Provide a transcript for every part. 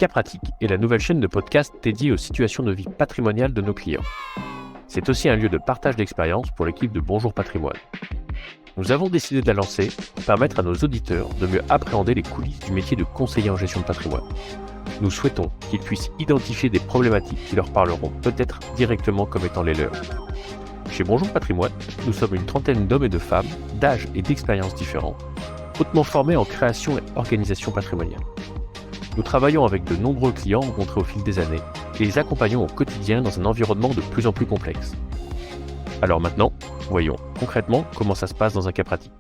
Cas Pratique est la nouvelle chaîne de podcast dédiée aux situations de vie patrimoniale de nos clients. C'est aussi un lieu de partage d'expériences pour l'équipe de Bonjour Patrimoine. Nous avons décidé de la lancer pour permettre à nos auditeurs de mieux appréhender les coulisses du métier de conseiller en gestion de patrimoine. Nous souhaitons qu'ils puissent identifier des problématiques qui leur parleront peut-être directement comme étant les leurs. Chez Bonjour Patrimoine, nous sommes une trentaine d'hommes et de femmes, d'âges et d'expériences différents, hautement formés en création et organisation patrimoniale. Nous travaillons avec de nombreux clients rencontrés au fil des années et les accompagnons au quotidien dans un environnement de plus en plus complexe. Alors maintenant, voyons concrètement comment ça se passe dans un cas pratique.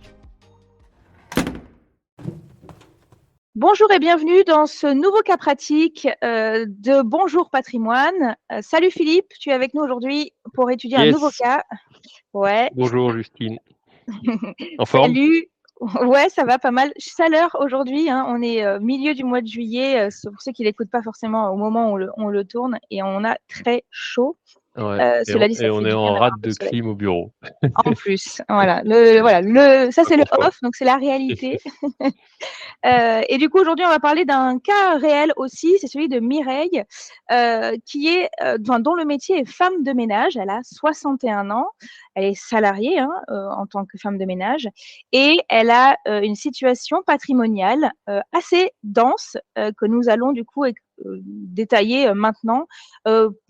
Bonjour et bienvenue dans ce nouveau cas pratique de Bonjour Patrimoine. Salut Philippe, tu es avec nous aujourd'hui pour étudier un nouveau cas. Ouais. Bonjour Justine. En forme ? Salut. Ouais, ça va pas mal. Chaleur aujourd'hui, hein. On est milieu du mois de juillet, pour ceux qui l'écoutent pas forcément au moment où on le tourne, et on a très chaud. Ouais, Cela dit, ça et fait on du est bien en d'avoir rate un peu de soleil. clim au bureau. En plus, voilà. Ça c'est le off, donc c'est la réalité. Et du coup, aujourd'hui, on va parler d'un cas réel aussi, c'est celui de Mireille, dont le métier est femme de ménage. Elle a 61 ans, elle est salariée en tant que femme de ménage, et elle a une situation patrimoniale assez dense que nous allons du coup détailler maintenant,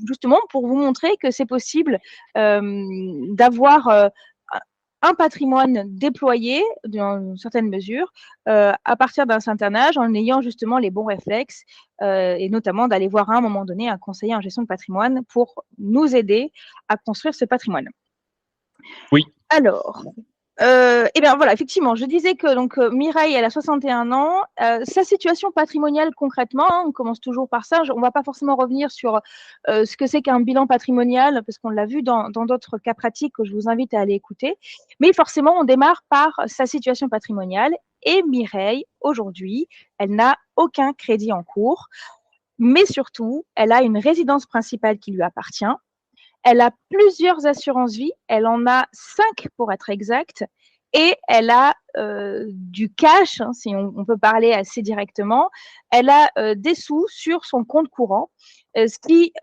justement pour vous montrer que c'est possible d'avoir un patrimoine déployé dans une certaine mesure à partir d'un certain âge en ayant justement les bons réflexes et notamment d'aller voir à un moment donné un conseiller en gestion de patrimoine pour nous aider à construire ce patrimoine. Oui. Alors, et bien voilà, effectivement, je disais que donc Mireille, elle a 61 ans. Sa situation patrimoniale concrètement, on commence toujours par ça. On ne va pas forcément revenir sur ce que c'est qu'un bilan patrimonial, parce qu'on l'a vu dans d'autres cas pratiques que je vous invite à aller écouter. Mais forcément, on démarre par sa situation patrimoniale. Et Mireille, aujourd'hui, elle n'a aucun crédit en cours. Mais surtout, elle a une résidence principale qui lui appartient. Elle a plusieurs assurances vie, elle en a 5 pour être exact, et elle a du cash, si on peut parler assez directement. Elle a des sous sur son compte courant, ce qui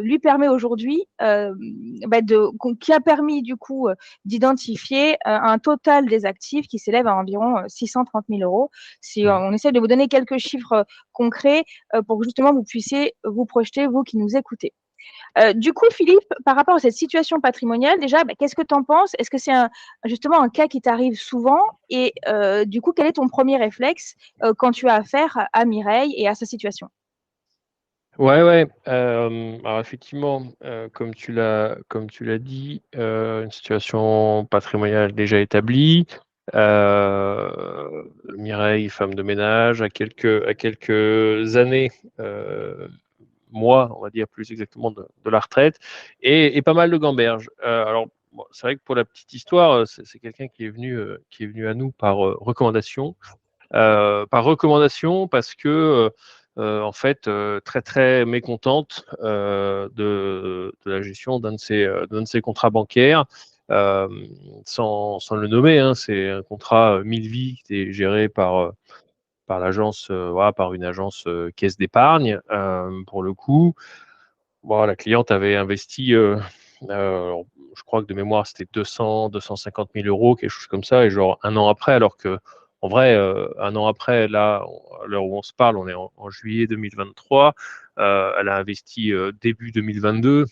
lui permet aujourd'hui, qui a permis du coup d'identifier un total des actifs qui s'élève à environ 630 000 euros. Si on essaie de vous donner quelques chiffres concrets pour que justement vous puissiez vous projeter, vous qui nous écoutez. Du coup, Philippe, par rapport à cette situation patrimoniale, déjà, qu'est-ce que tu en penses? Est-ce que c'est justement un cas qui t'arrive souvent? Et du coup, quel est ton premier réflexe quand tu as affaire à Mireille et à sa situation? Ouais. Alors effectivement, comme tu l'as dit, une situation patrimoniale déjà établie. Mireille, femme de ménage, à quelques années, mois, on va dire plus exactement, de la retraite, et pas mal de gamberges. Alors, bon, c'est vrai que pour la petite histoire, c'est quelqu'un qui est venu à nous par recommandation. Parce que, en fait, très, très mécontente de la gestion d'un de ses contrats bancaires. Sans le nommer, c'est un contrat 1000 vies qui est géré par l'agence, par une agence caisse d'épargne, pour le coup. Bon, la cliente avait investi, alors, je crois que de mémoire, c'était 250 000 euros, quelque chose comme ça, et genre un an après, alors que, en vrai, un an après, là, à l'heure où on se parle, on est en juillet 2023, elle a investi début 2022,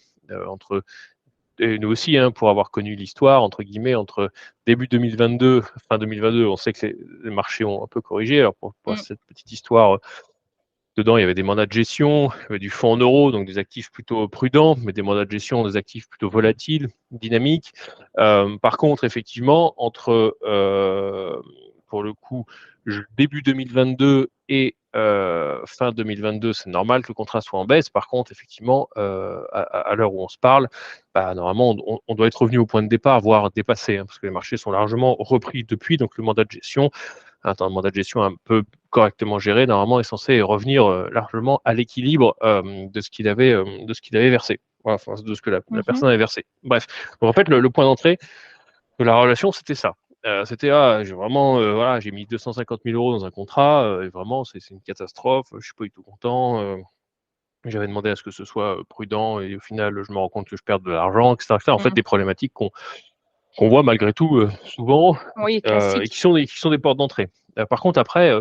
et nous aussi, pour avoir connu l'histoire, entre guillemets, entre début 2022, fin 2022, on sait que les marchés ont un peu corrigé. Alors, pour cette petite histoire, dedans, il y avait des mandats de gestion, il y avait du fonds en euros, donc des actifs plutôt prudents, mais des mandats de gestion, des actifs plutôt volatiles, dynamiques. Par contre, effectivement, entre, pour le coup, début 2022 et fin 2022, c'est normal que le contrat soit en baisse. Par contre, effectivement, à l'heure où on se parle, normalement, on doit être revenu au point de départ, voire dépassé, parce que les marchés sont largement repris depuis. Donc, le mandat de gestion, un mandat de gestion un peu correctement géré, normalement, est censé revenir largement à l'équilibre de ce qu'il avait versé. Voilà, enfin, de ce que la personne avait versé. Bref, donc en fait, le point d'entrée de la relation, c'était ça. C'était j'ai vraiment voilà, j'ai mis 250 000 € dans un contrat, et vraiment c'est une catastrophe, je suis pas du tout content. J'avais demandé à ce que ce soit prudent et au final, je me rends compte que je perds de l'argent, et cetera, et cetera. En fait, Mmh. des problématiques qu'on voit malgré tout souvent, Oui, et classique. qui sont des portes d'entrée. Par contre, après,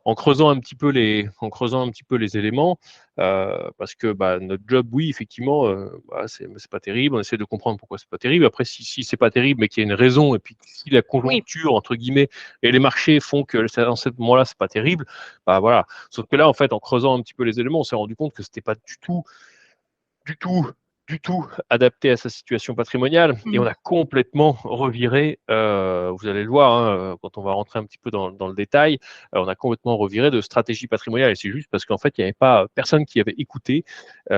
en creusant un petit peu les éléments, parce que bah, notre job, oui, effectivement, bah, c'est pas terrible. On essaie de comprendre pourquoi c'est pas terrible. Après, si c'est pas terrible, mais qu'il y a une raison, et puis si la Oui. conjoncture entre guillemets et les marchés font que dans ce moment-là, c'est pas terrible, bah voilà. Sauf que là, en fait, en creusant un petit peu les éléments, on s'est rendu compte que c'était pas du tout, du tout adapté à sa situation patrimoniale, et Mmh. on a complètement reviré, vous allez le voir, hein, quand on va rentrer un petit peu dans le détail, on a complètement reviré de stratégie patrimoniale, et c'est juste parce qu'en fait, il n'y avait pas personne qui avait écouté, il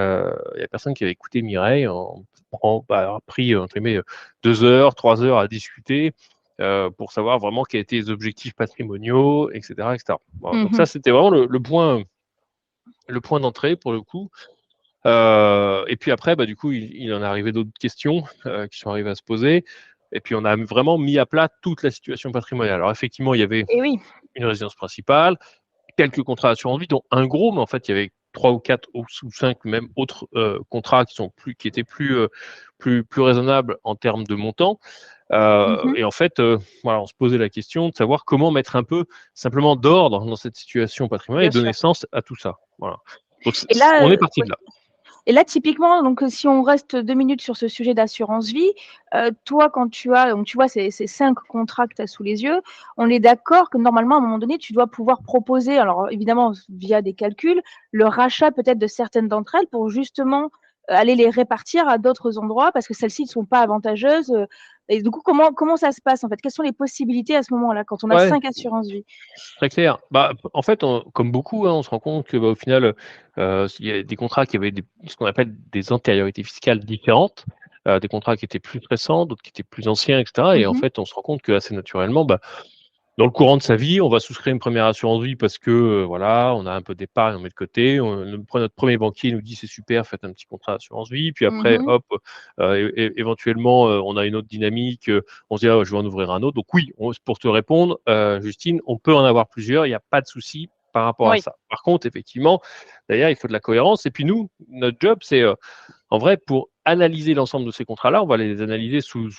y a personne qui avait écouté Mireille a pris entre guillemets 2 heures, 3 heures à discuter, pour savoir vraiment quels étaient les objectifs patrimoniaux, et cetera, et cetera. Voilà, donc ça, Mmh. c'était vraiment le point d'entrée pour le coup. Et puis après, bah, du coup, il en est arrivé d'autres questions qui sont arrivées à se poser. Et puis, on a vraiment mis à plat toute la situation patrimoniale. Alors, effectivement, il y avait Et oui. une résidence principale, quelques contrats d'assurance vie, dont un gros, mais en fait, il y avait 3 ou 4 ou 5 même autres contrats qui étaient plus raisonnables en termes de montant. Mmh. Et en fait, voilà, on se posait la question de savoir comment mettre un peu simplement d'ordre dans cette situation patrimoniale et Bien donner sûr. sens à tout ça. Voilà. Donc, Et là, on est parti oui. de là. Et là, typiquement, donc, si on reste 2 minutes sur ce sujet d'assurance vie, toi, quand tu as donc tu vois ces 5 contrats que tu as sous les yeux, on est d'accord que normalement, à un moment donné, tu dois pouvoir proposer, alors évidemment via des calculs, le rachat peut-être de certaines d'entre elles pour justement, aller les répartir à d'autres endroits parce que celles-ci ne sont pas avantageuses, et du coup, comment ça se passe, en fait? Quelles sont les possibilités à ce moment-là, quand on a Ouais. 5 assurances vie? Très clair. Bah, en fait, comme beaucoup, hein, on se rend compte que, bah, au final, il y a des contrats qui avaient ce qu'on appelle des antériorités fiscales différentes, des contrats qui étaient plus récents, d'autres qui étaient plus anciens, et cetera, et en Mmh. fait, on se rend compte qu'assez naturellement, bah, dans le courant de sa vie, on va souscrire une première assurance vie parce que, voilà, on a un peu d'épargne, on met de côté. Notre premier banquier nous dit: «C'est super, faites un petit contrat d'assurance vie». Puis après, Mmh. hop, éventuellement, on a une autre dynamique, on se dit: «Ah, je vais en ouvrir un autre». Donc oui, pour te répondre, Justine, on peut en avoir plusieurs, il y a pas de souci par rapport à Oui. ça. Par contre, effectivement, derrière, il faut de la cohérence, et puis nous, notre job, c'est, en vrai, pour analyser l'ensemble de ces contrats-là, on va les analyser sous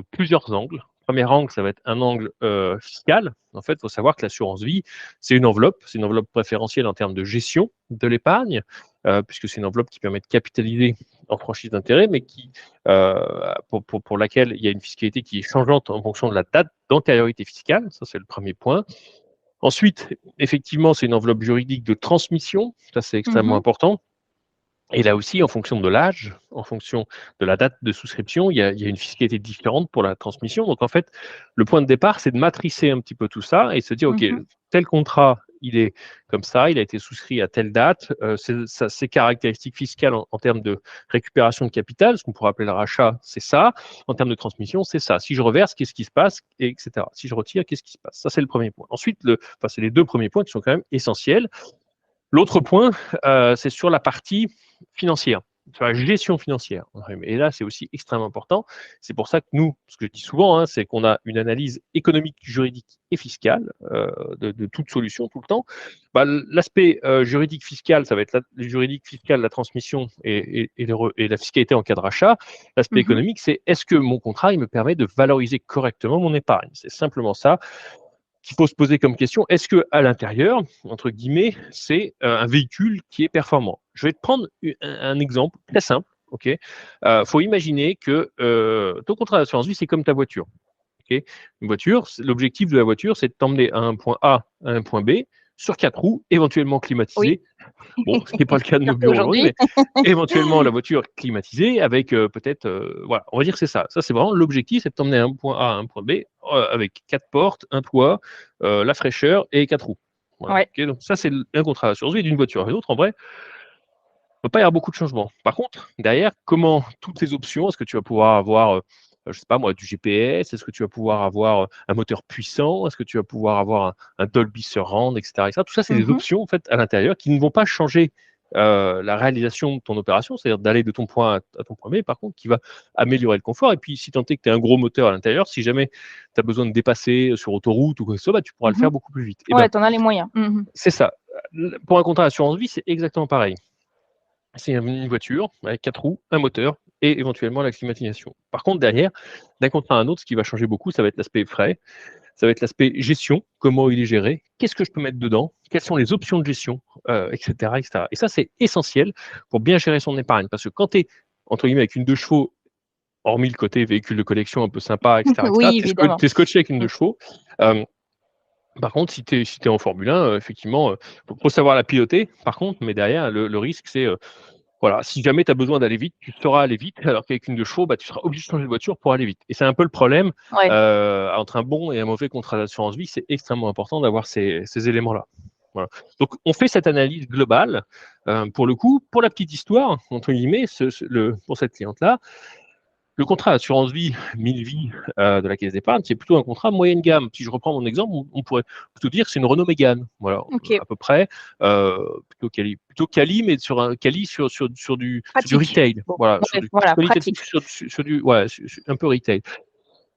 plusieurs angles. Premier angle, ça va être un angle fiscal. En fait, il faut savoir que l'assurance vie, c'est une enveloppe préférentielle en termes de gestion de l'épargne, puisque c'est une enveloppe qui permet de capitaliser en franchise d'intérêt, mais pour laquelle il y a une fiscalité qui est changeante en fonction de la date d'antériorité fiscale. Ça, c'est le premier point. Ensuite, effectivement, c'est une enveloppe juridique de transmission. Ça, c'est extrêmement Mmh. important. Et là aussi, en fonction de l'âge, en fonction de la date de souscription, il y a une fiscalité différente pour la transmission. Donc en fait, le point de départ, c'est de matricer un petit peu tout ça et se dire: «OK, Mmh. tel contrat, il est comme ça, il a été souscrit à telle date, ses caractéristiques fiscales en termes de récupération de capital, ce qu'on pourrait appeler le rachat, c'est ça. En termes de transmission, c'est ça. Si je reverse, qu'est-ce qui se passe? Et cetera. Si je retire, qu'est-ce qui se passe?» Ça, c'est le premier point. Ensuite, c'est les 2 premiers points qui sont quand même essentiels. L'autre point, c'est sur la partie financière, sur la gestion financière. Et là, c'est aussi extrêmement important. C'est pour ça que nous, ce que je dis souvent, hein, c'est qu'on a une analyse économique, juridique et fiscale de toute solution tout le temps. Bah, l'aspect juridique fiscal, ça va être le juridique fiscal, la transmission et la fiscalité en cas de rachat. L'aspect Mmh. économique, c'est est-ce que mon contrat il me permet de valoriser correctement mon épargne? C'est simplement ça qu'il faut se poser comme question. Est-ce que à l'intérieur, entre guillemets, c'est un véhicule qui est performant? Je vais te prendre un exemple très simple. Ok, faut imaginer que ton contrat d'assurance vie, c'est comme ta voiture. Ok, une voiture, l'objectif de la voiture, c'est de t'emmener à un point A à un point B sur 4 roues, éventuellement Oui. climatisé. Bon, ce n'est pas le cas de nos Surtout bureaux aujourd'hui, aujourd'hui. mais éventuellement la voiture climatisée avec peut-être, voilà, on va dire que c'est ça. Ça, c'est vraiment l'objectif, c'est de t'emmener à un point A à un point B avec 4 portes, un toit, la fraîcheur et 4 roues. Voilà. Ouais. Ok, donc ça, c'est un contrat d'assurance vie d'une voiture à une autre. En vrai, il ne peut pas y avoir beaucoup de changements. Par contre, derrière, comment toutes ces options, est-ce que tu vas pouvoir avoir, je sais pas moi, du GPS? Est-ce que tu vas pouvoir avoir un moteur puissant? Est-ce que tu vas pouvoir avoir un Dolby Surround, et cetera, et cetera? Tout ça, c'est des Mmh. options en fait à l'intérieur qui ne vont pas changer la réalisation de ton opération, c'est-à-dire d'aller de ton point A à ton point B, par contre, qui va améliorer le confort. Et puis, si tant est que tu as un gros moteur à l'intérieur, si jamais tu as besoin de dépasser sur autoroute ou quoi que ce soit, bah, tu pourras le faire beaucoup plus vite. Et Ouais, tu en as les moyens. c'est ça. Pour un contrat d'assurance vie, c'est exactement pareil. C'est une voiture avec 4 roues, un moteur et éventuellement la climatisation. Par contre, derrière, d'un contrat à un autre, ce qui va changer beaucoup, ça va être l'aspect frais, ça va être l'aspect gestion, comment il est géré, qu'est-ce que je peux mettre dedans, quelles sont les options de gestion, etc., etc. Et ça, c'est essentiel pour bien gérer son épargne. Parce que quand tu es, entre guillemets, avec une 2 chevaux, hormis le côté véhicule de collection un peu sympa, etc., Oui, évidemment. tu es scotché avec une 2 chevaux. Par contre, si tu es en Formule 1, effectivement, faut savoir la piloter, par contre, mais derrière, le risque, c'est, voilà, si jamais tu as besoin d'aller vite, tu sauras aller vite, alors qu'avec une 2 chevaux, bah, tu seras obligé de changer de voiture pour aller vite. Et c'est un peu le problème, Ouais. entre un bon et un mauvais contrat d'assurance vie, c'est extrêmement important d'avoir ces éléments-là. Voilà. Donc on fait cette analyse globale, pour le coup, pour la petite histoire, entre guillemets, pour cette cliente-là, le contrat d'assurance vie, 1000 vies de la caisse d'épargne, c'est plutôt un contrat moyenne gamme. Si je reprends mon exemple, on pourrait plutôt dire que c'est une Renault Mégane, voilà, Ok. à peu près, plutôt quali, mais sur un quali sur du retail, Bon. voilà, Ouais, sur du voilà, qualitatif, pratique. sur du, ouais, un peu retail.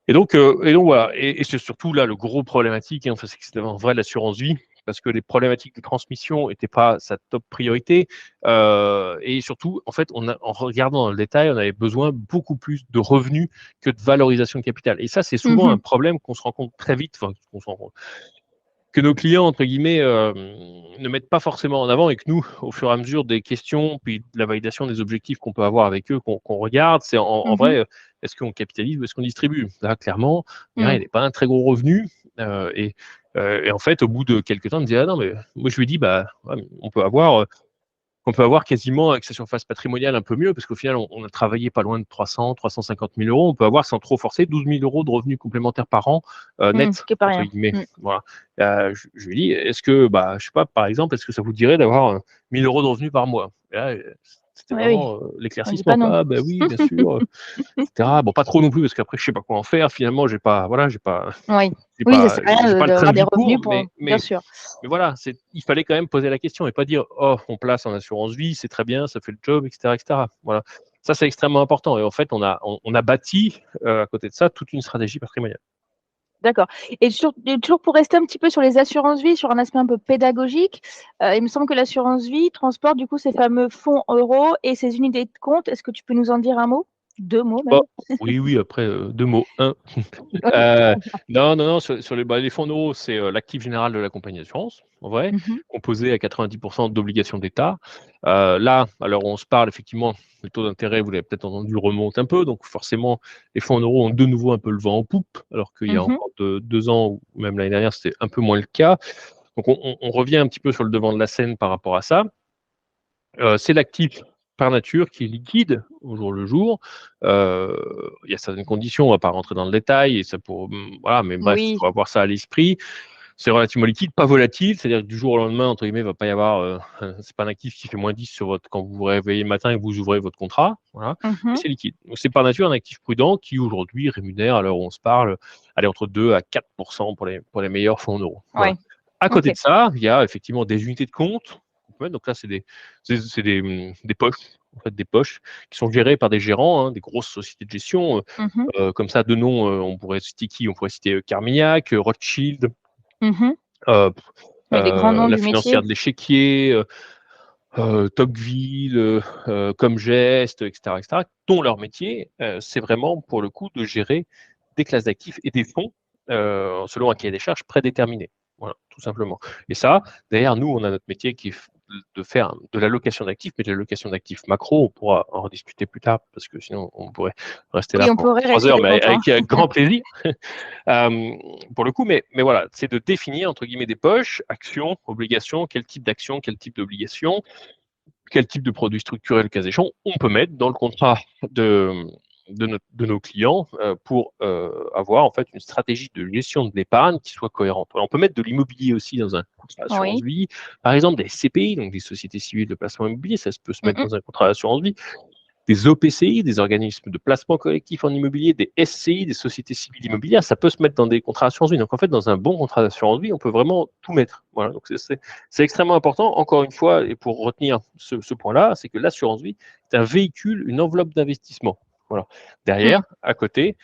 Et donc voilà, et c'est surtout là le gros problématique, hein, enfin, c'est que c'était en vrai l'assurance vie, parce que les problématiques de transmission n'étaient pas sa top priorité, et surtout, en fait, en regardant dans le détail, on avait besoin beaucoup plus de revenus que de valorisation de capital. Et ça, c'est souvent un problème qu'on se rend compte très vite, enfin, qu'on se rend compte, que nos clients, entre guillemets, ne mettent pas forcément en avant, et que nous, au fur et à mesure des questions, puis de la validation des objectifs qu'on peut avoir avec eux, qu'on regarde, c'est en vrai, est-ce qu'on capitalise ou est-ce qu'on distribue? Là, clairement, il n'est pas un très gros revenu. Et en fait, au bout de quelques temps, il me disait, ah non, mais moi, je lui dis, bah, ouais, on peut avoir quasiment, avec sa surface patrimoniale, un peu mieux, parce qu'au final, on a travaillé pas loin de 350 000 euros. On peut avoir, sans trop forcer, 12 000 euros de revenus complémentaires par an, net, Ce qui est pas entre rien. guillemets. Voilà. Je lui dis, est-ce que, bah, je sais pas, par exemple, est-ce que ça vous dirait d'avoir 1 000 euros de revenus par mois? Et là, c'était Ouais, oui, vraiment on dit pas l'éclaircissement, non. quoi. Ah, bah oui, bien sûr, etc. Bon, pas trop non plus, parce qu'après, je sais pas quoi en faire. Finalement, voilà, Oui, oui, ça sert à j'ai rien pas le train d'avoir de des vie revenus pour, pour, bien sûr. mais voilà, il fallait quand même poser la question et pas dire oh, on place en assurance vie, c'est très bien, ça fait le job, etc., etc. Voilà, ça c'est extrêmement important. Et en fait, on a bâti à côté de ça toute une stratégie patrimoniale. D'accord. Et toujours pour rester un petit peu sur les assurances vie, sur un aspect un peu pédagogique, il me semble que l'assurance vie transporte du coup ces fameux fonds euros et ces unités de compte. Est-ce que tu peux nous en dire un mot? 2 mots même? Oh, oui, oui, après 2 mots. Non, non, non, les fonds euros, c'est l'actif général de la compagnie d'assurance, en vrai, composé à 90% d'obligations d'État. Là, alors on se parle, effectivement, le taux d'intérêt, vous l'avez peut-être entendu, remonte un peu. Donc forcément, les fonds euros ont de nouveau un peu le vent en poupe, alors qu'il y a encore 2 ans, ou même l'année dernière, c'était un peu moins le cas. Donc on revient un petit peu sur le devant de la scène par rapport à ça. C'est l'actif par nature qui est liquide au jour le jour. Il y a certaines conditions, on ne va pas rentrer dans le détail, et ça voilà, mais bref, il Oui. faut avoir ça à l'esprit. C'est relativement liquide, pas volatile, c'est-à-dire que du jour au lendemain, entre guillemets, il ne va pas y avoir, c'est pas un actif qui fait -10 quand vous vous réveillez le matin et que vous ouvrez votre contrat, voilà, mais c'est liquide. Donc c'est par nature un actif prudent qui aujourd'hui rémunère, à l'heure où on se parle, aller entre 2 à 4% pour les meilleurs fonds en euros. Voilà. Ouais. À côté Ok. de ça, il y a effectivement des unités de compte. Donc là, c'est des poches, en fait, des poches qui sont gérées par des gérants, hein, des grosses sociétés de gestion. Comme ça, de nom, on pourrait citer qui? On pourrait citer Carmignac, Rothschild, euh, Oui, les grands noms la du métier. financière de l'échiquier, Tocqueville, Comgest, etc., etc., dont leur métier, c'est vraiment pour le coup de gérer des classes d'actifs et des fonds selon un cahier des charges prédéterminé. Voilà, tout simplement. Et ça, derrière nous, on a notre métier qui est de faire de l'allocation d'actifs, mais de l'allocation d'actifs macro. On pourra en rediscuter plus tard, parce que sinon, on pourrait rester là Oui, on pour pourrait 3 rester heures, mais longtemps. avec grand plaisir. Pour le coup, mais voilà, c'est de définir, entre guillemets, des poches, actions, obligations, quel type d'action, quel type d'obligation, quel type de produit structuré, le cas échéant, on peut mettre dans le contrat de nos clients pour avoir en fait une stratégie de gestion de l'épargne qui soit cohérente. On peut mettre de l'immobilier aussi dans un contrat d'assurance Oui. vie, par exemple des SCPI, donc des sociétés civiles de placement immobilier, ça peut se mettre dans un contrat d'assurance vie. des OPCI, des organismes de placement collectif en immobilier, des SCI, des sociétés civiles immobilières, ça peut se mettre dans des contrats d'assurance vie. Donc en fait, dans un bon contrat d'assurance vie, on peut vraiment tout mettre. Voilà, donc c'est extrêmement important. Encore une fois, et pour retenir ce point-là, c'est que l'assurance vie est un véhicule, une enveloppe d'investissement. Voilà. Derrière, à côté,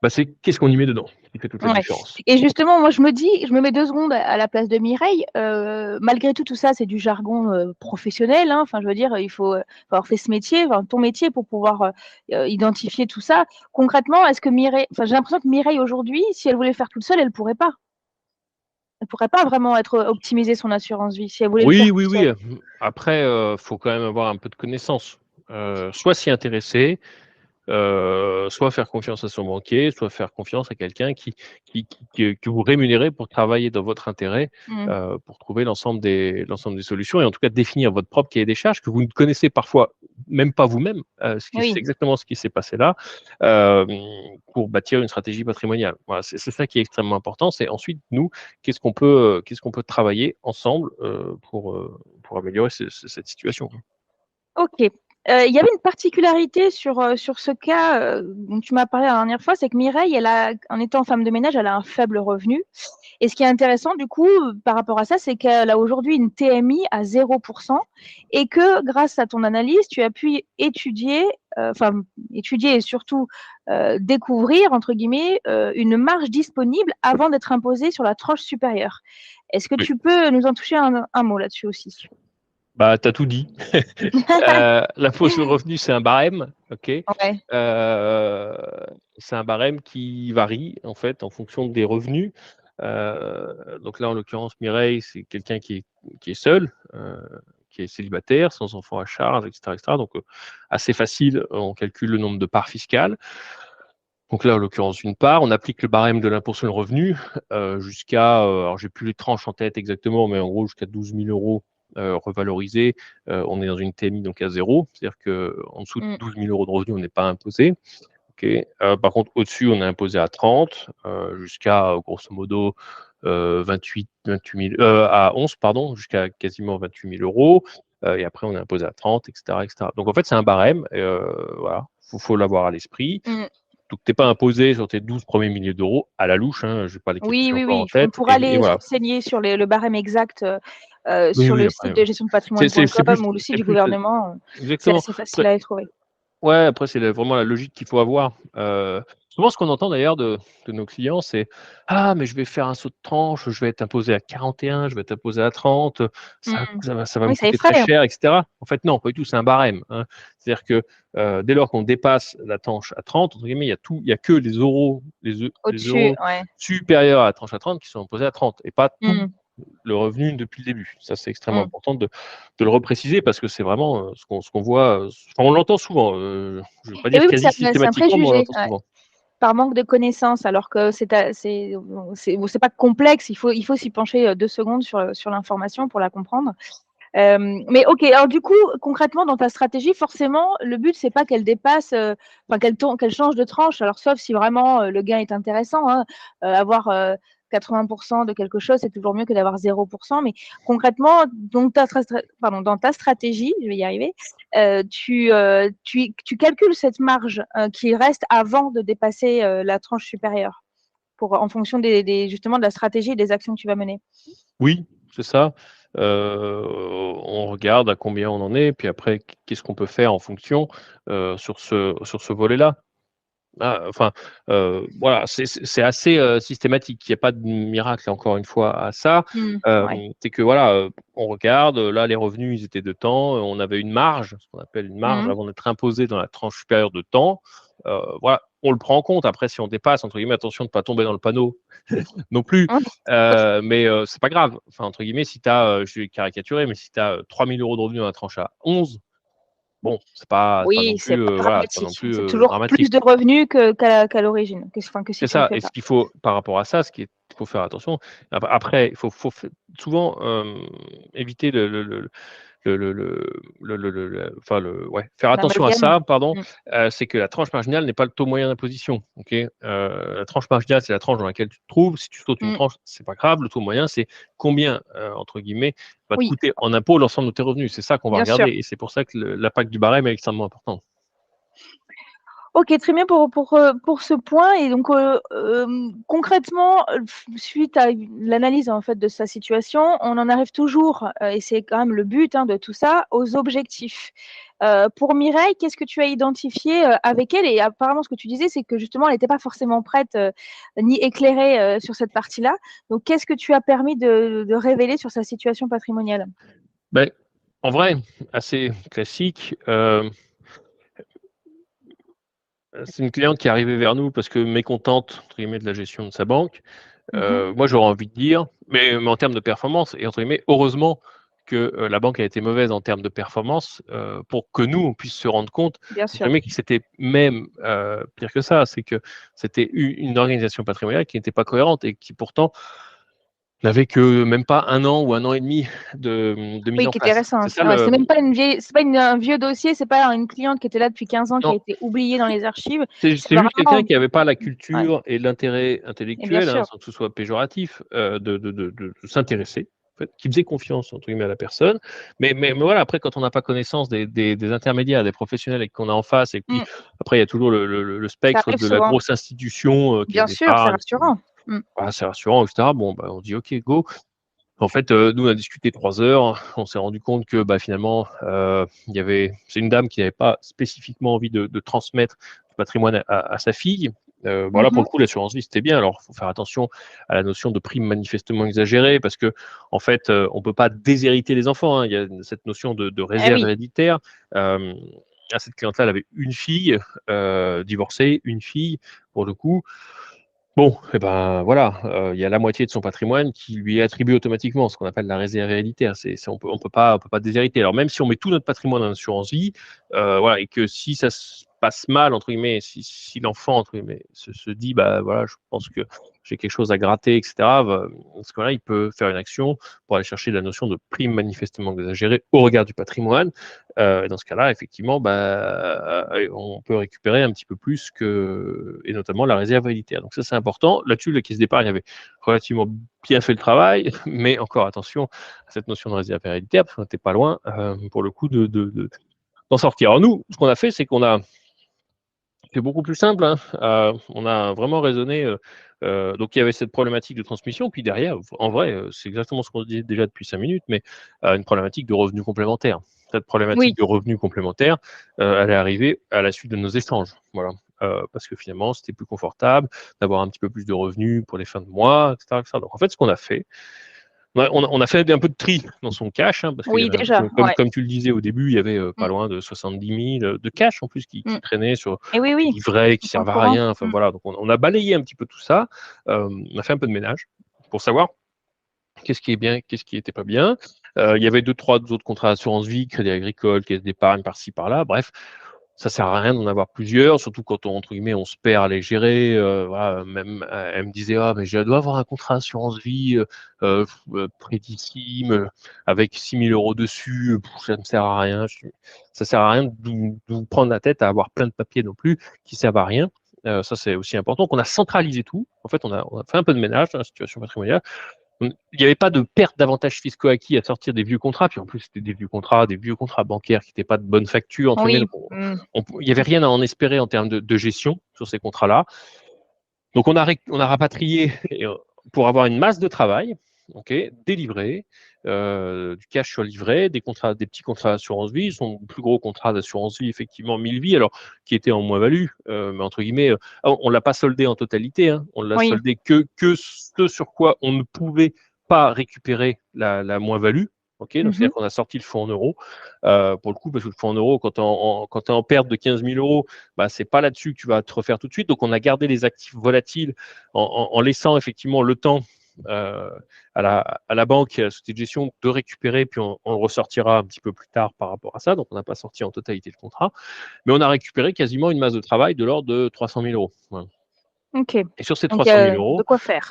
c'est qu'est-ce qu'on y met dedans qui fait toute la Ouais. différence. Et justement, moi, je me mets 2 secondes à la place de Mireille. Malgré tout ça, c'est du jargon professionnel. Hein. Enfin, je veux dire, il faut avoir fait ce métier, ton métier, pour pouvoir identifier tout ça. Concrètement, est-ce que Mireille, j'ai l'impression que Mireille aujourd'hui, si elle voulait le faire toute seule, elle pourrait pas. Elle pourrait pas vraiment optimiser son assurance vie si elle voulait le faire toute seule. Oui. Après, faut quand même avoir un peu de connaissances. Soit s'y intéresser, soit faire confiance à son banquier, soit faire confiance à quelqu'un que vous rémunérez pour travailler dans votre intérêt, pour trouver l'ensemble des solutions et en tout cas définir votre propre cahier des charges que vous ne connaissez parfois même pas vous-même, c'est Oui. exactement ce qui s'est passé là, pour bâtir une stratégie patrimoniale. Voilà, c'est ça qui est extrêmement important. C'est ensuite, nous, qu'est-ce qu'on peut travailler ensemble pour améliorer cette situation. Ok. Il y avait une particularité sur ce cas dont tu m'as parlé la dernière fois, c'est que Mireille, en étant femme de ménage, elle a un faible revenu. Et ce qui est intéressant, du coup, par rapport à ça, c'est qu'elle a aujourd'hui une TMI à 0% et que grâce à ton analyse, tu as pu étudier et surtout découvrir, entre guillemets, une marge disponible avant d'être imposée sur la tranche supérieure. Est-ce que Oui. tu peux nous en toucher un mot là-dessus aussi? T'as tout dit. L'impôt sur le revenu, c'est un barème, ok. Ouais. C'est un barème qui varie en fait en fonction des revenus. Donc là, en l'occurrence, Mireille, c'est quelqu'un qui est seul, qui est célibataire, sans enfant à charge, etc., etc. Donc assez facile, on calcule le nombre de parts fiscales. Donc là, en l'occurrence, une part, on applique le barème de l'impôt sur le revenu jusqu'à, alors j'ai plus les tranches en tête exactement, mais en gros jusqu'à 12 000 euros revalorisés. On est dans une TMI donc à 0, c'est-à-dire qu'en dessous de 12 000 euros de revenus, on n'est pas imposé. Okay. Par contre, au-dessus, on est imposé à 30, jusqu'à grosso modo 28 000, à 11, pardon, jusqu'à quasiment 28 000 euros. Et après, on est imposé à 30, etc., etc. Donc en fait, c'est un barème. Voilà, faut l'avoir à l'esprit. Donc, tu n'es pas imposé sur tes 12 premiers milliers d'euros à la louche. Hein, je n'ai pas les Oui, calculs oui, encore en oui. On tête. pourra Et aller se voilà. renseigner sur le barème exact Oui, sur oui, le après, site de gestiondepatrimoine.com ou le site du gouvernement. C'est exactement. assez facile Après, à les trouver. ouais, après, c'est vraiment la logique qu'il faut avoir. Souvent, ce qu'on entend d'ailleurs de nos clients, c'est ah, mais je vais faire un saut de tranche, je vais être imposé à 41, je vais être imposé à 30, ça va me Oui, ça coûter très effraie. cher, etc. En fait, non, pas du tout, c'est un barème. Hein. C'est-à-dire que dès lors qu'on dépasse la tranche à 30, entre guillemets, il y a que les euros, les Au-dessus, euros ouais. supérieurs à la tranche à 30 qui sont imposés à 30 et pas tout Mm, le revenu depuis le début. Ça, c'est extrêmement mm. important de le repréciser parce que c'est vraiment ce qu'on voit. On l'entend souvent. Je ne veux pas Et dire oui, oui, quasi c'est un systématiquement, mais on préjugé. l'entend Ouais. souvent. Par manque de connaissances, alors que c'est pas complexe. Il faut s'y pencher 2 secondes sur l'information pour la comprendre. Mais ok, alors du coup, concrètement, dans ta stratégie, forcément, le but, c'est pas qu'elle dépasse, qu'elle change de tranche. Alors, sauf si vraiment le gain est intéressant, hein, avoir 80% de quelque chose, c'est toujours mieux que d'avoir 0%. Mais concrètement, donc, dans ta stratégie, je vais y arriver, tu calcules cette marge qui reste avant de dépasser la tranche supérieure en fonction justement de la stratégie et des actions que tu vas mener. Oui, c'est ça. On regarde à combien on en est, puis après, qu'est-ce qu'on peut faire en fonction sur ce volet-là. Enfin, voilà, c'est assez systématique. Il n'y a pas de miracle, encore une fois, à ça. Ouais. C'est que voilà, on regarde, là, les revenus, ils étaient de temps, on avait une marge, ce qu'on appelle une marge, avant d'être imposé dans la tranche supérieure de temps. Voilà, on le prend en compte. Après, si on dépasse, entre guillemets, attention de ne pas tomber dans le panneau non plus. Mais c'est pas grave. Enfin, entre guillemets, si tu as, je vais caricaturer, mais si tu as 3 000 euros de revenus dans la tranche à 11, bon, c'est pas non Oui, c'est plus, pas voilà, c'est pas non dramatique. plus C'est toujours dramatique. plus de revenus qu'à l'origine, que si C'est tu le ça. fais Et pas. ce qu'il faut, par rapport à ça, il faut faire attention. Après, il faut souvent éviter faire attention à L'amalgame. ça, pardon, c'est que la tranche marginale n'est pas le taux moyen d'imposition. La tranche marginale, c'est la tranche dans laquelle tu te trouves. Si tu sautes une tranche, c'est pas grave. Le taux moyen, c'est combien, entre guillemets, va te Oui, coûter en impôt l'ensemble de tes revenus. C'est ça qu'on va bien sûr. regarder. Et c'est pour ça que l'impact du barème est extrêmement important. Ok, très bien pour ce point. Et donc, concrètement, suite à l'analyse en fait de sa situation, on en arrive toujours, et c'est quand même le but de tout ça, aux objectifs. Pour Mireille, qu'est-ce que tu as identifié avec elle? Et apparemment, ce que tu disais, c'est que justement, elle n'était pas forcément prête ni éclairée sur cette partie-là. Donc, qu'est-ce que tu as permis de révéler sur sa situation patrimoniale? Ben, en vrai, assez classique. C'est une cliente qui est arrivée vers nous parce que mécontente, entre guillemets, de la gestion de sa banque. Moi, j'aurais envie de dire, mais en termes de performance, et entre guillemets, heureusement que la banque a été mauvaise en termes de performance pour que nous, on puisse se rendre compte, Bien entre sûr. guillemets, que c'était même pire que ça, c'est que c'était une organisation patrimoniale qui n'était pas cohérente et qui pourtant n'avait que même pas 1 an ou 1 an et demi de mise Oui, en qui était place. récent. C'est ça Ouais, c'est le. même pas c'est pas un vieux dossier, c'est pas une cliente qui était là depuis 15 ans qui a Non, été oubliée dans les archives. c'est C'est juste quelqu'un vraiment, qui n'avait pas la ouais, culture et l'intérêt et bien intellectuel, sûr. sans que ce soit péjoratif, de s'intéresser, en fait, qui faisait confiance entre guillemets à la personne. Mais voilà, après, quand on n'a pas connaissance des intermédiaires, des professionnels et qu'on a en face, et puis Mm. après, il y a toujours le Ça spectre arrive de la souvent. grosse institution qui Bien est sûr, c'est l'épargne, rassurant. Mm. voilà, c'est rassurant, etc. Bon, bah, on dit OK, go. En fait, nous, on a discuté 3 heures. On s'est rendu compte que finalement, c'est une dame qui n'avait pas spécifiquement envie de transmettre du patrimoine à sa fille. Voilà, pour le coup, l'assurance vie, c'était bien. Alors, il faut faire attention à la notion de prime manifestement exagérée parce que, en fait, on ne peut pas déshériter les enfants. Il y a cette notion de Eh réserve oui. héréditaire. Cette clientèle, elle avait une fille divorcée, une fille, pour le coup. Bon, et ben voilà, il y a la moitié de son patrimoine qui lui est attribué automatiquement, ce qu'on appelle la réserve héréditaire. On peut pas déshériter. Alors même si on met tout notre patrimoine en assurance vie, voilà, et que si ça se passe mal entre guillemets, si l'enfant entre guillemets se dit voilà, je pense que j'ai quelque chose à gratter, etc. Dans ce cas-là, il peut faire une action pour aller chercher la notion de prime manifestement exagérée au regard du patrimoine. Et dans ce cas-là, effectivement, on peut récupérer un petit peu plus que, et notamment la réserve héréditaire. Donc ça, c'est important. Là-dessus, la caisse d'épargne avait relativement bien fait le travail, mais encore attention à cette notion de réserve héréditaire, parce qu'on n'était pas loin, pour le coup, d'en sortir. Alors nous, ce qu'on a fait, c'est qu'on a c'est beaucoup plus simple, hein. On a vraiment raisonné. Donc, il y avait cette problématique de transmission. Puis derrière, en vrai, c'est exactement ce qu'on dit déjà depuis 5 minutes, mais une problématique de revenus complémentaires. Cette problématique Oui. de revenus complémentaires, elle est arrivée à la suite de nos échanges. Voilà. Parce que finalement, c'était plus confortable d'avoir un petit peu plus de revenus pour les fins de mois, etc., etc. Donc, en fait, ce qu'on a fait, on a fait un peu de tri dans son cash, hein, parce qu'il y Oui, avait, déjà. Ouais. comme tu le disais au début, il y avait pas Mm. loin de 70 000 de cash en plus qui Mm. traînait sur Et oui, des oui. livrets qui Ils sont servent à courants. rien. Enfin voilà, donc on a balayé un petit peu tout ça. On a fait un peu de ménage pour savoir qu'est-ce qui est bien, qu'est-ce qui n'était pas bien. Il y avait 2, 3 autres contrats d'assurance vie, crédit agricole, caisse d'épargne par-ci par-là. Bref, ça sert à rien d'en avoir plusieurs, surtout quand on, entre guillemets, on se perd à les gérer. Voilà, même elle me disait ah mais je dois avoir un contrat d'assurance vie prédissime avec 6 000 € dessus. Ça ne me sert à rien. Ça sert à rien de vous prendre la tête à avoir plein de papiers non plus qui servent à rien. Ça c'est aussi important. Donc on a centralisé tout. En fait, on a fait un peu de ménage dans la situation patrimoniale. Il n'y avait pas de perte d'avantages fiscaux acquis à sortir des vieux contrats, puis en plus c'était des vieux contrats bancaires qui n'étaient pas de bonne facture, entre guillemets, Oui. donc il n'y avait rien à en espérer en termes de gestion sur ces contrats-là. Donc on a rapatrié pour avoir une masse de travail, délivré, du cash sur livret, des petits contrats d'assurance vie, son plus gros contrat d'assurance vie, effectivement, 1000 vies, alors qui était en moins-value, mais entre guillemets, on ne l'a pas soldé en totalité, hein, on l'a Oui. soldé que ce sur quoi on ne pouvait pas récupérer la moins-value. Donc c'est-à-dire qu'on a sorti le fonds en euros, pour le coup, parce que le fonds en euros, quand tu es en perte de 15 000 €, c'est pas là-dessus que tu vas te refaire tout de suite. Donc, on a gardé les actifs volatiles en laissant effectivement le temps à la banque et à la société de gestion de récupérer, puis on ressortira un petit peu plus tard par rapport à ça. Donc, on n'a pas sorti en totalité le contrat, mais on a récupéré quasiment une masse de travail de l'ordre de 300 000 €. Voilà. Ok. Et sur ces Donc, 300 000 de euros, quoi faire.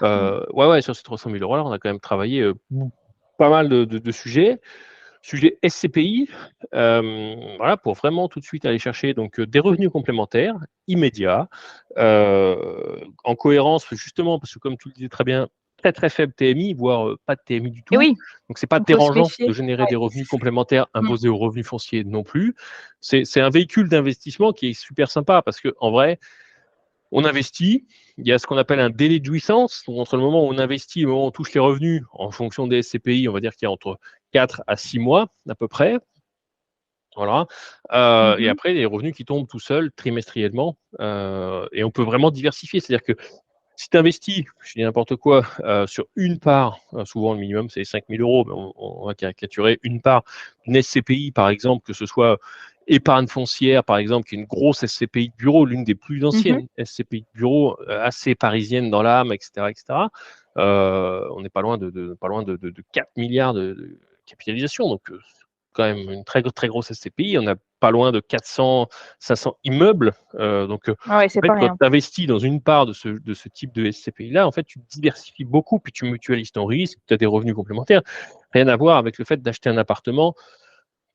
sur ces 300 000 € là, on a quand même travaillé pas mal de sujets. Sujet SCPI, voilà, pour vraiment tout de suite aller chercher donc, des revenus complémentaires, immédiats, en cohérence justement, parce que comme tu le disais très bien, très très faible TMI, voire pas de TMI du Et tout. oui, Donc c'est pas donc faut se dérangeant méfier. de générer des Ouais. revenus complémentaires Mmh. imposés aux revenus fonciers non plus. C'est un véhicule d'investissement qui est super sympa parce qu'en vrai, on investit, il y a ce qu'on appelle un délai de jouissance, donc entre le moment où on investit et le moment où on touche les revenus, en fonction des SCPI, on va dire qu'il y a entre 4 à 6 mois à peu près. Voilà. Et Mmh. après, les revenus qui tombent tout seuls trimestriellement, et on peut vraiment diversifier. C'est-à-dire que si tu investis, je dis n'importe quoi, sur une part, souvent le minimum c'est 5 000 €, mais on va caricaturer, une part d'une SCPI par exemple, que ce soit épargne foncière par exemple, qui est une grosse SCPI de bureau, l'une des plus Mmh. anciennes SCPI de bureau, assez parisienne dans l'âme, et cetera, et cetera. On n'est pas loin de 4 milliards de capitalisation, donc quand même une très, très grosse SCPI. On a pas loin de 400-500 immeubles, donc Ouais, en c'est fait, pas quand rien. tu investis dans une part de ce type de SCPI-là, en fait, tu diversifies beaucoup, puis tu mutualises ton risque, tu as des revenus complémentaires. Rien à voir avec le fait d'acheter un appartement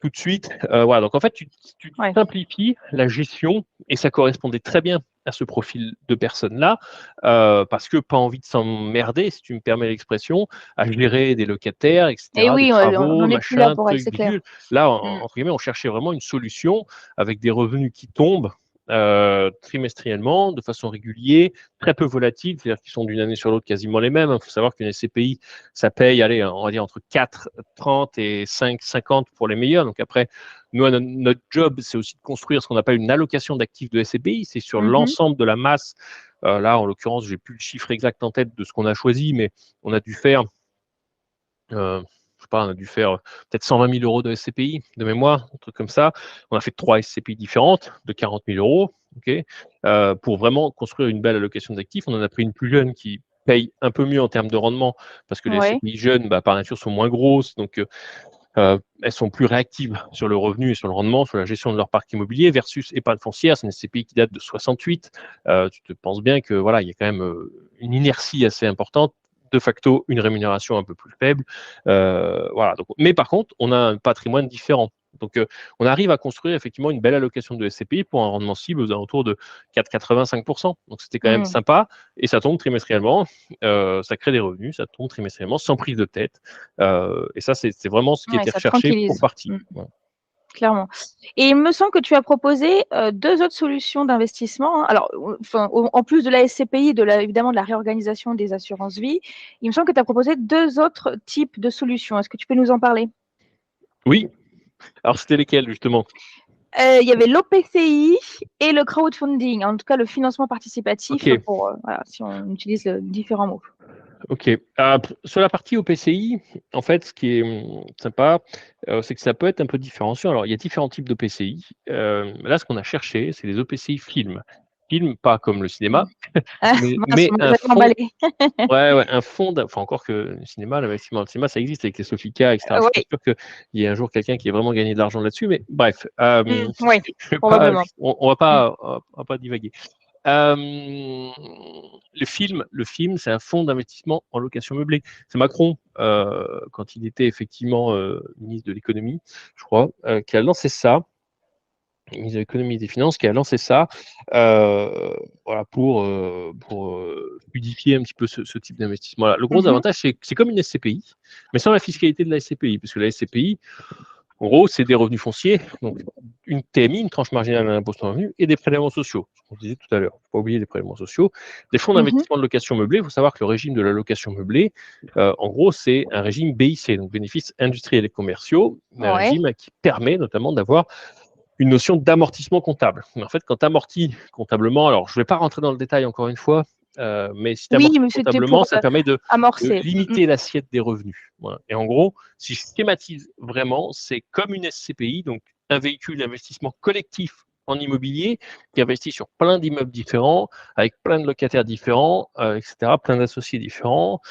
tout de suite. Voilà, donc en fait, tu Ouais. simplifies la gestion et ça correspondait très bien à ce profil de personnes-là, parce que pas envie de s'emmerder, si tu me permets l'expression, à gérer des locataires, et Et cetera, des oui, on travaux, n'en est plus là machin, pour elle, trucs, c'est clair. bidule. Là, Mmh. entre guillemets, on cherchait vraiment une solution avec des revenus qui tombent trimestriellement, de façon régulière, très peu volatile, c'est-à-dire qu'ils sont d'une année sur l'autre quasiment les mêmes. Il faut savoir qu'une SCPI, ça paye, allez, on va dire entre 4,30 et 5,50 pour les meilleurs. Donc après, nous, notre job, c'est aussi de construire ce qu'on appelle une allocation d'actifs de SCPI. C'est sur Mmh. l'ensemble de la masse. Là, en l'occurrence, j'ai plus le chiffre exact en tête de ce qu'on a choisi, mais on a dû faire, je sais pas, on a dû faire peut-être 120 000 € de SCPI de mémoire, un truc comme ça. On a fait 3 SCPI différentes de 40 000 €, ok, pour vraiment construire une belle allocation d'actifs. On en a pris une plus jeune qui paye un peu mieux en termes de rendement parce que les Ouais. SCPI jeunes, bah, par nature, sont moins grosses. Donc, elles sont plus réactives sur le revenu et sur le rendement, sur la gestion de leur parc immobilier, versus épargne foncière, c'est une SCPI qui date de 68. Tu te penses bien que voilà, il y a quand même une inertie assez importante, de facto une rémunération un peu plus faible. Voilà. Donc, mais par contre, on a un patrimoine différent. Donc, on arrive à construire effectivement une belle allocation de SCPI pour un rendement cible aux alentours de 4,85%. Donc, c'était quand même Mmh. sympa et ça tombe trimestriellement. Ça crée des revenus, ça tombe trimestriellement sans prise de tête. Et ça, c'est vraiment ce qui Ouais, était ça recherché pour tranquillise. partie. Mmh. Voilà. Clairement. Et il me semble que tu as proposé, 2 autres solutions d'investissement, hein. Alors, enfin, en plus de la SCPI, évidemment de la réorganisation des assurances vie, il me semble que tu as proposé 2 autres types de solutions. Est-ce que tu peux nous en parler? Oui, alors c'était lesquels justement? Il y avait l'OPCI et le crowdfunding, en tout cas le financement participatif, Ok, pour, voilà, si on utilise, différents mots. ok. Sur la partie OPCI, en fait, ce qui est sympa, c'est que ça peut être un peu différenciant. Alors, il y a différents types d'OPCI. Là, ce qu'on a cherché, c'est les OPCI films. Film, pas comme le Mmh. cinéma, Ah mince, mais on m'a un complètement fond. emballée. Ouais, ouais, un fond, enfin encore que le cinéma, l'investissement dans le cinéma, ça existe avec les Sofica, etc. Je suis pas Oui, sûr qu'il y ait un jour quelqu'un qui ait vraiment gagné de l'argent là-dessus, mais bref, oui, je vais pas, probablement. Mmh. on va pas divaguer. Le film, c'est un fonds d'investissement en location meublée. C'est Macron, quand il était effectivement ministre de l'économie, je crois, qui a lancé ça, ministre de l'économie et des finances, qui a lancé ça, voilà, pour fluidifier un petit peu ce type d'investissement-là. Le gros Mmh. avantage, c'est que c'est comme une SCPI, mais sans la fiscalité de la SCPI, parce que la SCPI, en gros, c'est des revenus fonciers, donc une TMI, une tranche marginale à l'impôt sur le revenu, et des prélèvements sociaux, ce qu'on disait tout à l'heure. Il ne faut pas oublier les prélèvements sociaux. Des fonds Mmh. d'investissement de location meublée, il faut savoir que le régime de la location meublée, en gros, c'est un régime BIC, donc bénéfices industriels et commerciaux, un Ouais. régime qui permet notamment d'avoir une notion d'amortissement comptable. Mais en fait, quand tu amortis comptablement, alors je ne vais pas rentrer dans le détail encore une fois, mais si tu Oui, amortis mais c'était comptablement, pour, ça permet de amorcer. limiter l'assiette des revenus. Voilà. Et en gros, si je schématise vraiment, c'est comme une SCPI, donc un véhicule d'investissement collectif en immobilier qui investit sur plein d'immeubles différents, avec plein de locataires différents, etc., plein d'associés différents.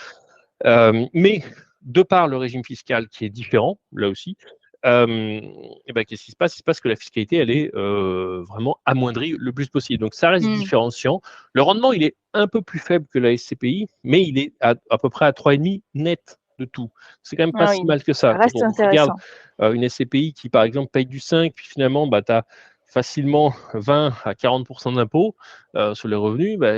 Mais de par le régime fiscal qui est différent, là aussi, et ben, qu'est-ce qui se passe? Il se passe que la fiscalité, elle est vraiment amoindrie le plus possible. Donc, ça reste Mmh. différenciant. Le rendement, il est un peu plus faible que la SCPI, mais il est à peu près à 3,5 net de tout. C'est quand même pas Ah si oui, mal que ça ça. Quand reste on regarde intéressant. une SCPI qui, par exemple, paye du 5, puis finalement, bah, tu as facilement 20 à 40% d'impôts sur les revenus, bah,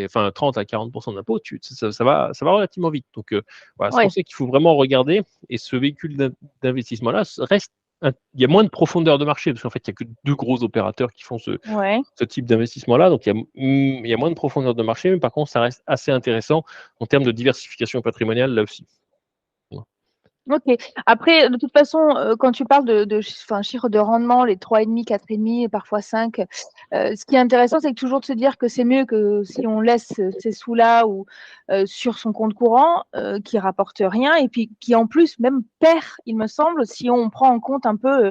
enfin 30 à 40% d'impôts, ça va relativement vite. Donc voilà, c'est Oui, pour ça qu'il faut vraiment regarder. Et ce véhicule d'investissement-là reste, il y a moins de profondeur de marché, parce qu'en fait, il n'y a que 2 gros opérateurs qui font ouais. ce type d'investissement-là. Donc, il y a moins de profondeur de marché, mais par contre, ça reste assez intéressant en termes de diversification patrimoniale, là aussi. Ok. Après, de toute façon, quand tu parles enfin, chiffre de rendement, les 3,5, 4,5 et parfois 5, ce qui est intéressant, c'est toujours de se dire que c'est mieux que si on laisse ces sous-là ou sur son compte courant, qui rapporte rien et puis qui en plus même perd, il me semble, si on prend en compte un peu,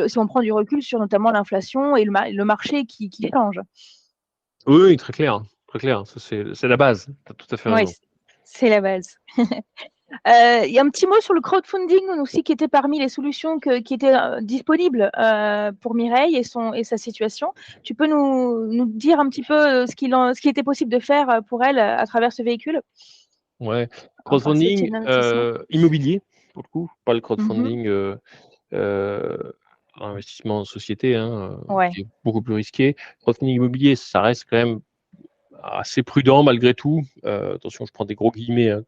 si on prend du recul sur notamment l'inflation et le marché qui change. Oui, oui, très clair. Très clair. Ça, c'est la base. Tu as tout à fait Oui, raison. c'est la base. Il y a un petit mot sur le crowdfunding aussi qui était parmi les solutions qui étaient disponibles pour Mireille et sa situation. Tu peux nous dire un petit peu ce qui était possible de faire pour elle à travers ce véhicule, Ouais. enfin ce type Crowdfunding d'investissement. immobilier, pour le coup, pas le Mhm. crowdfunding euh, investissement en société, hein, Ouais. qui est beaucoup plus risqué. Crowdfunding immobilier, ça reste quand même assez prudent malgré tout. Attention, je prends des gros guillemets, hein,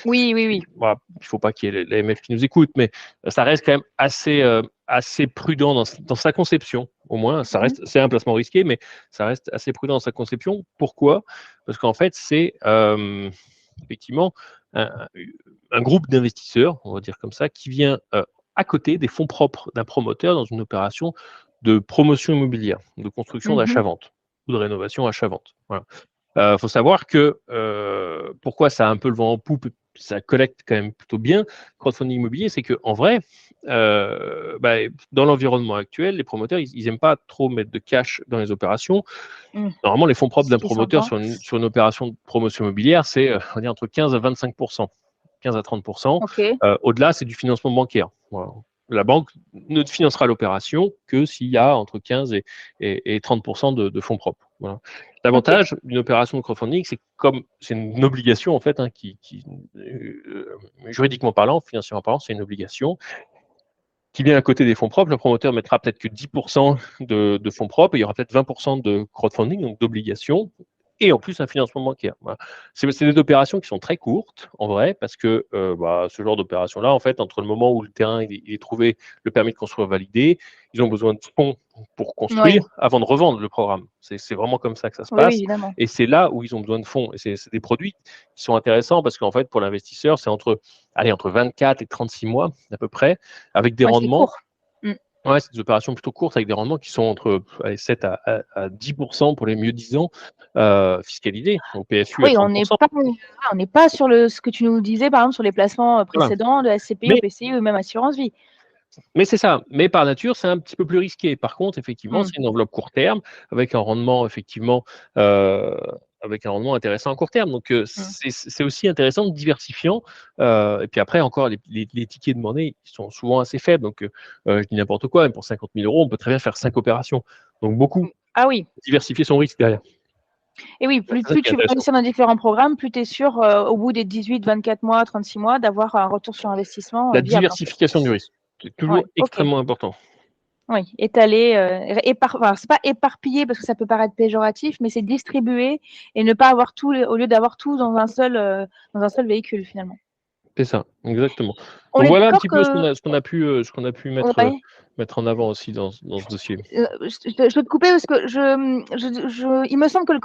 Oui, oui, oui. voilà, il ne faut pas qu'il y ait l'AMF qui nous écoute, mais ça reste quand même assez prudent dans sa conception, au moins. Mhm. C'est un placement risqué, mais ça reste assez prudent dans sa conception. Pourquoi? Parce qu'en fait, c'est effectivement un, un groupe d'investisseurs, on va dire comme ça, qui vient à côté des fonds propres d'un promoteur dans une opération de promotion immobilière, de construction Mhm. d'achat-vente ou de rénovation achat-vente. Voilà. Faut savoir que pourquoi ça a un peu le vent en poupe, ça collecte quand même plutôt bien, crowdfunding immobilier, c'est que en vrai, bah, dans l'environnement actuel, les promoteurs, ils aiment pas trop mettre de cash dans les opérations. Mm. Normalement, les fonds propres Ce d'un qui promoteur s'entend. sur une opération de promotion immobilière, c'est on va dire entre 15 à 25%, 15 à 30%. Ok. Au-delà, c'est du financement bancaire. Voilà. La banque ne financera l'opération que s'il y a entre 15 et 30% de fonds propres. Voilà. Ok. L'avantage d'une opération de crowdfunding, c'est comme c'est une obligation en fait, hein, juridiquement parlant, financièrement parlant, c'est une obligation qui vient à côté des fonds propres. Le promoteur mettra peut-être que 10% de fonds propres, et il y aura peut-être 20% de crowdfunding, donc d'obligations, et en plus un financement bancaire. Voilà. C'est des opérations qui sont très courtes, en vrai, parce que ce genre d'opération-là, en fait, entre le moment où le terrain il est trouvé, le permis de construire validé, ils ont besoin de fonds pour Oui. construire avant de revendre le programme. C'est vraiment comme ça que ça se Oui, oui, passe. évidemment. Et c'est là où ils ont besoin de fonds. Et c'est des produits qui sont intéressants parce qu'en fait, pour l'investisseur, c'est entre 24 et 36 mois à peu près, avec des Ouais, c'est rendements. court. Mm. Ouais, c'est des opérations plutôt courtes avec des rendements qui sont entre 7 à 10% pour les mieux disants fiscalisés, donc PSU à Oui, on n'est 30%. pas, on n'est pas sur ce que tu nous disais, par exemple, sur les placements Voilà. précédents de SCPI, Mais, OPCI ou même assurance vie. mais c'est ça. Mais par nature, c'est un petit peu plus risqué. Par contre, effectivement, Mm. c'est une enveloppe court terme avec un rendement, effectivement, euh, avec un rendement intéressant à court terme. Donc, Mm. c'est aussi intéressant, diversifiant. Et puis après, encore, les tickets demandés ils sont souvent assez faibles. Donc, je dis n'importe quoi, mais pour 50 000 euros, on peut très bien faire 5 opérations. Donc, beaucoup Ah oui. diversifier son risque derrière. Et oui, C'est ça plus qui est tu vas intéressant. investir dans différents programmes, plus tu es sûr, au bout des 18, 24 mois, 36 mois, d'avoir un retour sur investissement La viable, en fait. diversification du risque, c'est toujours Ouais, ok. extrêmement important. Oui, étaler, enfin, c'est pas éparpillé parce que ça peut paraître péjoratif, mais c'est distribuer et ne pas avoir tout, au lieu d'avoir tout dans un seul véhicule, finalement. C'est ça, exactement. On Donc est voilà un d'accord petit peu que, ce qu'on a pu ouais, mettre en avant aussi dans ce dossier. je vais te couper parce que il me semble que le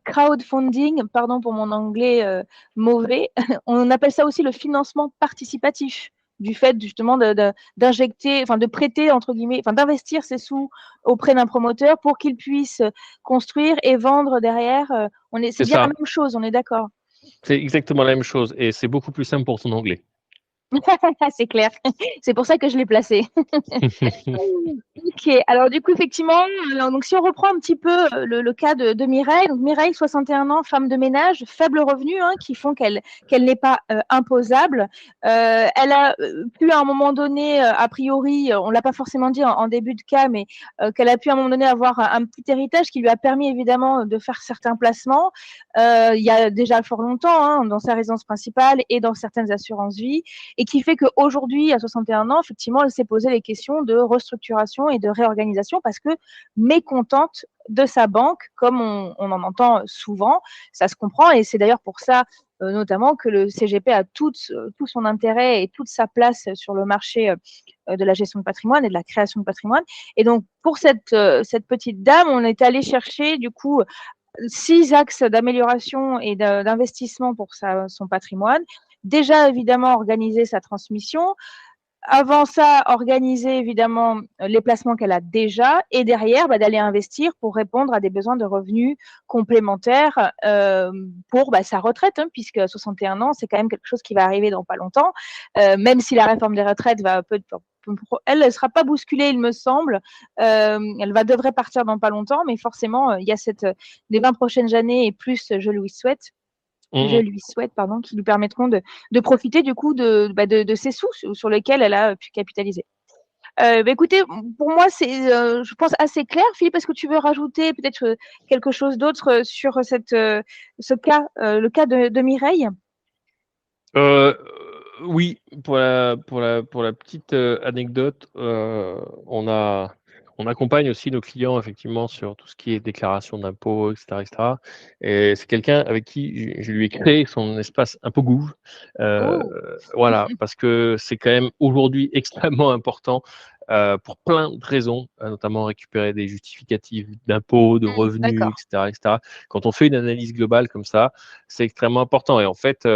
crowdfunding, pardon pour mon anglais mauvais, on appelle ça aussi le financement participatif, du fait justement d'injecter, enfin de prêter entre guillemets, enfin d'investir ses sous auprès d'un promoteur pour qu'il puisse construire et vendre derrière. C'est C'est bien la ça, même chose, on est d'accord. c'est exactement la même chose et c'est beaucoup plus simple pour ton anglais. C'est clair. C'est pour ça que je l'ai placé. Ok, alors du coup, effectivement, donc si on reprend un petit peu le cas de Mireille, donc Mireille, 61 ans, femme de ménage, faible revenu, qui font qu'elle n'est pas imposable. Elle a pu à un moment donné, a priori, on l'a pas forcément dit en début de cas, mais qu'elle a pu à un moment donné avoir un petit héritage qui lui a permis évidemment de faire certains placements. Il y a déjà fort longtemps, dans sa résidence principale et dans certaines assurances vie, et qui fait qu'aujourd'hui, à 61 ans, effectivement, elle s'est posé les questions de restructuration et de réorganisation parce que mécontente de sa banque, comme on en entend souvent, ça se comprend, et c'est d'ailleurs pour ça notamment que le CGP a tout son intérêt et toute sa place sur le marché de la gestion de patrimoine et de la création de patrimoine. Et donc, pour cette petite dame, on est allé chercher du coup 6 axes d'amélioration et d'investissement pour son patrimoine. Déjà, évidemment, organiser sa transmission. Avant ça, organiser évidemment les placements qu'elle a déjà, et derrière, d'aller investir pour répondre à des besoins de revenus complémentaires pour sa retraite, puisque à 61 ans, c'est quand même quelque chose qui va arriver dans pas longtemps, même si la réforme des retraites va elle ne sera pas bousculée, il me semble. Elle devrait partir dans pas longtemps, mais forcément, il y a les 20 prochaines années et plus, je lui souhaite, qui lui permettront de profiter du coup de ces sous sur lesquels elle a pu capitaliser. Écoutez, pour moi, c'est, je pense, assez clair. Philippe, est-ce que tu veux rajouter peut-être quelque chose d'autre sur ce cas, le cas de Mireille? Oui, pour la petite anecdote, on accompagne aussi nos clients effectivement sur tout ce qui est déclaration d'impôts, etc., etc. Et c'est quelqu'un avec qui je lui ai créé son espace impôt Gouv. Voilà, parce que c'est quand même aujourd'hui extrêmement important pour plein de raisons, notamment récupérer des justificatifs d'impôts, de revenus, etc., etc. Quand on fait une analyse globale comme ça, c'est extrêmement important. Et en fait,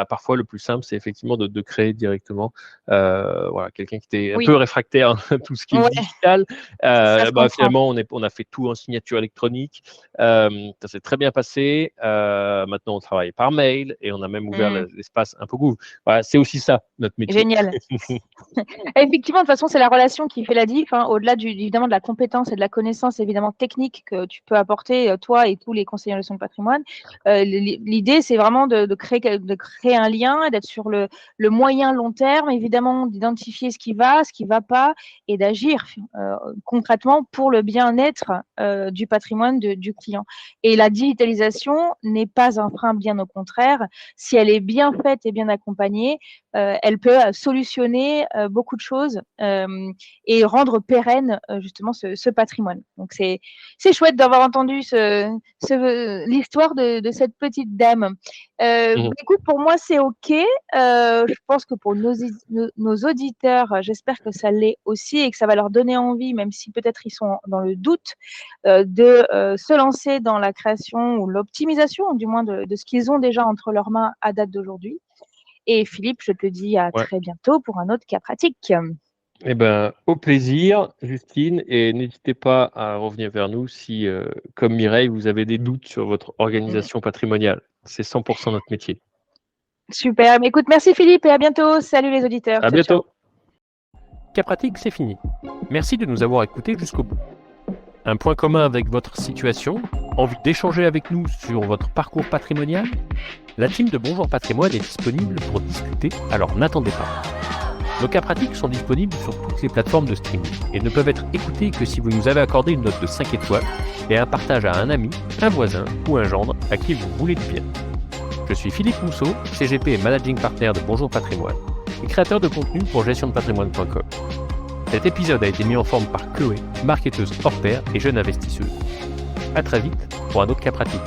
parfois, le plus simple, c'est effectivement de créer directement quelqu'un qui était un peu réfractaire à tout ce qui est digital. Finalement, on a fait tout en signature électronique. Ça s'est très bien passé. Maintenant, on travaille par mail et on a même ouvert l'espace impôt Gouv. Voilà, c'est aussi ça, notre métier. Génial. Effectivement, de toute façon, c'est la relation qui fait la diff, au-delà évidemment de la compétence et de la connaissance évidemment technique que tu peux apporter, toi et tous les conseillers en gestion de patrimoine. L'idée, c'est vraiment de créer un lien et d'être sur le moyen long terme, évidemment, d'identifier ce qui va pas, et d'agir concrètement pour le bien-être du patrimoine du client. Et la digitalisation n'est pas un frein, bien au contraire. Si elle est bien faite et bien accompagnée, elle peut solutionner beaucoup de choses et rendre pérenne justement ce patrimoine. Donc c'est chouette d'avoir entendu l'histoire de cette petite dame. Écoute, pour moi c'est ok. Je pense que pour nos auditeurs, j'espère que ça l'est aussi et que ça va leur donner envie, même si peut-être ils sont dans le doute, de se lancer dans la création ou l'optimisation, du moins de ce qu'ils ont déjà entre leurs mains à date d'aujourd'hui. Et Philippe, je te dis à très bientôt pour un autre cas pratique. Eh ben, au plaisir, Justine, et n'hésitez pas à revenir vers nous si, comme Mireille, vous avez des doutes sur votre organisation patrimoniale. C'est 100% notre métier. Super. Mais écoute, merci Philippe et à bientôt. Salut les auditeurs. À bientôt. Cas pratique, c'est fini. Merci de nous avoir écoutés jusqu'au bout. Un point commun avec votre situation? Envie d'échanger avec nous sur votre parcours patrimonial? La team de Bonjour Patrimoine est disponible pour discuter, alors n'attendez pas. Nos cas pratiques sont disponibles sur toutes les plateformes de streaming et ne peuvent être écoutés que si vous nous avez accordé une note de 5 étoiles et un partage à un ami, un voisin ou un gendre à qui vous voulez du bien. Je suis Philippe Mousseau, CGP et Managing Partner de Bonjour Patrimoine et créateur de contenu pour gestiondepatrimoine.com. Cet épisode a été mis en forme par Chloé, marketeuse hors pair et jeune investisseuse. À très vite pour un autre cas pratique.